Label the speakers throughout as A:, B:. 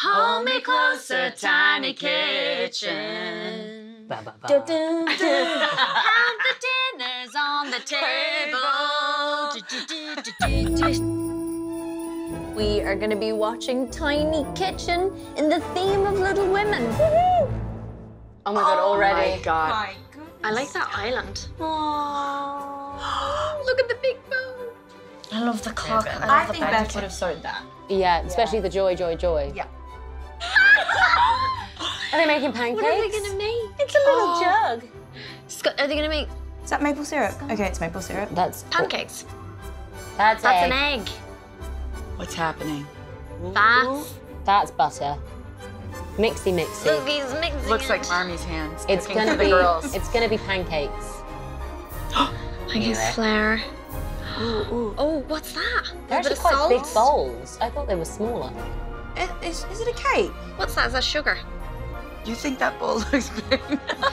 A: Hold me closer, tiny kitchen.
B: Ba, ba, ba.
A: Count the dinners on the table. We are going to be watching Tiny Kitchen in the theme of Little Women.
B: Oh my god, already.
C: Oh my god.
D: My goodness.
A: I like that island. Aww. Look at the big boat.
C: I love the clock.
D: I think
C: I
D: Becky
C: would have sewed that.
B: Yeah, especially the joy, joy, joy.
D: Yeah.
B: Are they making pancakes?
A: What are they going to make?
B: It's a little jug.
A: Are they going to make
D: Is that maple syrup? Okay, it's maple syrup.
B: That's
A: pancakes?
B: That's
A: That's
B: egg.
A: an egg.
C: What's happening?
A: That's
B: butter. Mixy, mixy.
A: look, he's mixing
C: Looks
A: it.
C: like Marmy's hands.
B: It's
C: cooking
B: gonna
C: for the
B: be.
C: girls.
B: It's gonna be pancakes.
A: Like his flair. Oh, what's that?
B: They're
A: A bit
B: actually
A: of
B: quite
A: salt?
B: big bowls. I thought they were smaller.
D: Is it a cake?
A: What's that? Is that sugar?
C: You think that bowl looks big?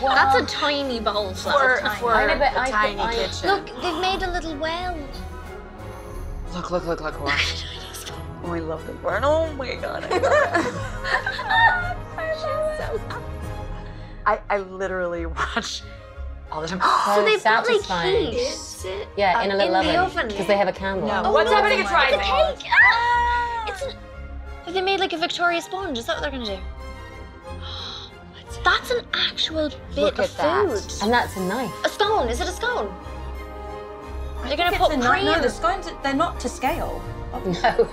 A: That's a tiny bowl.
C: for
B: I know, but
C: a
B: I-
C: tiny
B: I-
C: kitchen.
A: Look, they've made a little well.
C: Look. Watch. Oh, I love the burn. Oh my god. I literally watch all the time.
A: So they've got like
B: satisfying.
A: cake.
B: Yeah, in a little
A: in the
B: oven.
A: oven.
B: Because they have a candle.
D: No.
A: Oh,
D: What's
A: no,
D: happening?
A: it's
D: It's rising.
A: a cake. Ah! It's an. Have they made like a Victoria sponge? Is that what they're gonna do? That's an actual bit
C: Look
A: of
C: at that.
A: food.
B: And that's a knife.
A: A scone? Is it a scone? They're gonna
D: It's
A: put
D: a
A: cream.
D: No, the scones, they're not to scale.
B: No.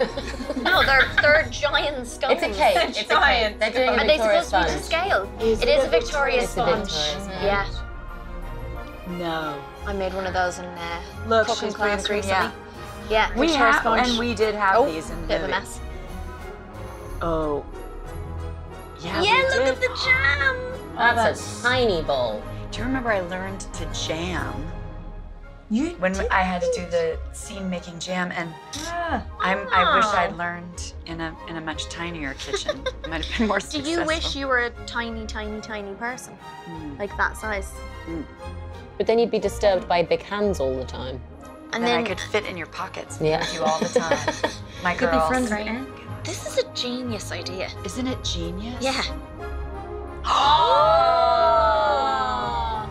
A: No, they're giant scones.
B: It's a cake. It's a cake.
D: Giant
B: They're doing a
A: Are they
B: Victoria
A: supposed to be to
B: sponge.
A: scale? It is a Victoria
B: It's a
A: sponge.
B: Victoria, isn't it?
A: Yeah,
C: No.
A: I made one of those in
C: Look,
A: cooking
C: she's
A: class
C: putting-
A: recently.
C: yeah.
A: Yeah,
C: We
A: Victoria
C: have,
A: sponge.
C: and we did have
A: Oh,
C: these in the
A: bit of a
C: movie.
A: mess.
C: Oh. Yeah,
A: Yeah,
C: we
A: look
C: did.
A: at the jam.
B: That's a tiny bowl.
C: Do you remember I learned to jam?
D: You
C: When
D: did?
C: I had to do the scene making jam, and
D: Ah.
C: I wish I'd learned in a much tinier kitchen. It might have been more
A: Do
C: successful.
A: you wish you were a tiny, tiny, tiny person? Like that size?
B: But then you'd be disturbed by big hands all the time.
A: And
C: then I
A: then
C: could fit in your pockets
B: Yeah.
C: with you all the time. My
D: Could be
C: girls.
D: friends with
A: Great.
D: Eric.
A: this is a genius idea.
C: Isn't it genius?
A: Yeah.
C: Oh!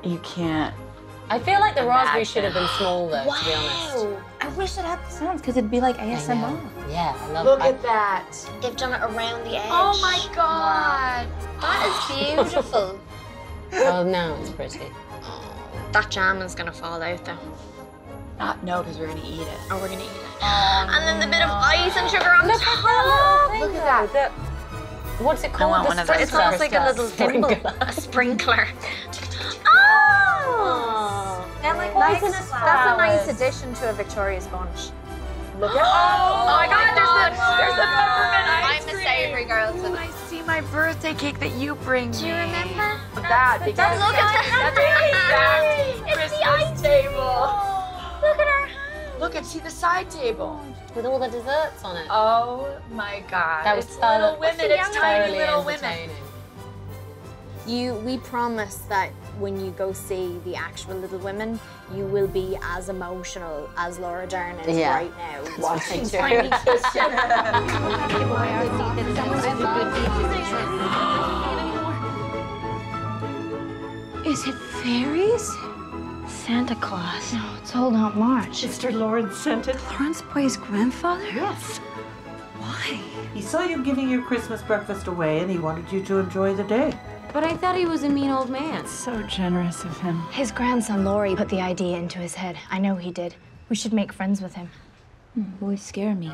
C: You can't.
B: I feel like the raspberry
C: Imagine.
B: should have been small though, to be honest.
A: Wow.
D: I wish it had the sounds because it'd be like
B: I
D: ASMR.
B: know. Yeah, I love
C: Look
B: I-
C: at that.
A: They've done it around the edge.
C: Oh my god.
A: That is beautiful.
B: Oh, now it's pretty.
A: That jam is gonna fall out though.
C: No, because we're gonna eat it.
A: Or we're gonna eat it. And then the bit of ice and sugar on top.
B: Look at that. What's it called?
C: want
B: The
C: one of those.
A: It
B: sprinkler.
A: smells like a little thimble. A sprinkler. Oh!
D: They're like
A: That's
D: nice
A: a nice addition to a Victoria sponge.
C: Look at oh my god, there's the peppermint ice
A: I'm a savory girl
C: cream.
A: tonight.
C: I see my birthday cake that you bring
A: Do you remember?
C: that because
A: Look at
C: that's
A: the
C: the exact Christmas table.
A: Look at our hand.
C: Look and see the side table.
B: With all the desserts on it.
C: Oh my god.
B: That was
C: it's
B: so-
C: Little Women. It's tiny
B: Totally
C: Little Women.
B: entertaining.
A: We promise that when you go see the actual Little Women, you will be as emotional as Laura Dern is
B: Yeah.
A: right now.
B: Watching
A: Tiny Kitchen.
E: Is it fairies? Santa Claus. No, it's all not March.
F: Mr. Lawrence sent it.
E: Lawrence Boy's grandfather?
F: Yes.
E: Why?
F: He saw you giving your Christmas breakfast away and he wanted you to enjoy the day.
B: But I thought he was a mean old man.
F: So generous of him.
E: His grandson Laurie put the idea into his head. I know he did. We should make friends with him.
G: Boys scare me.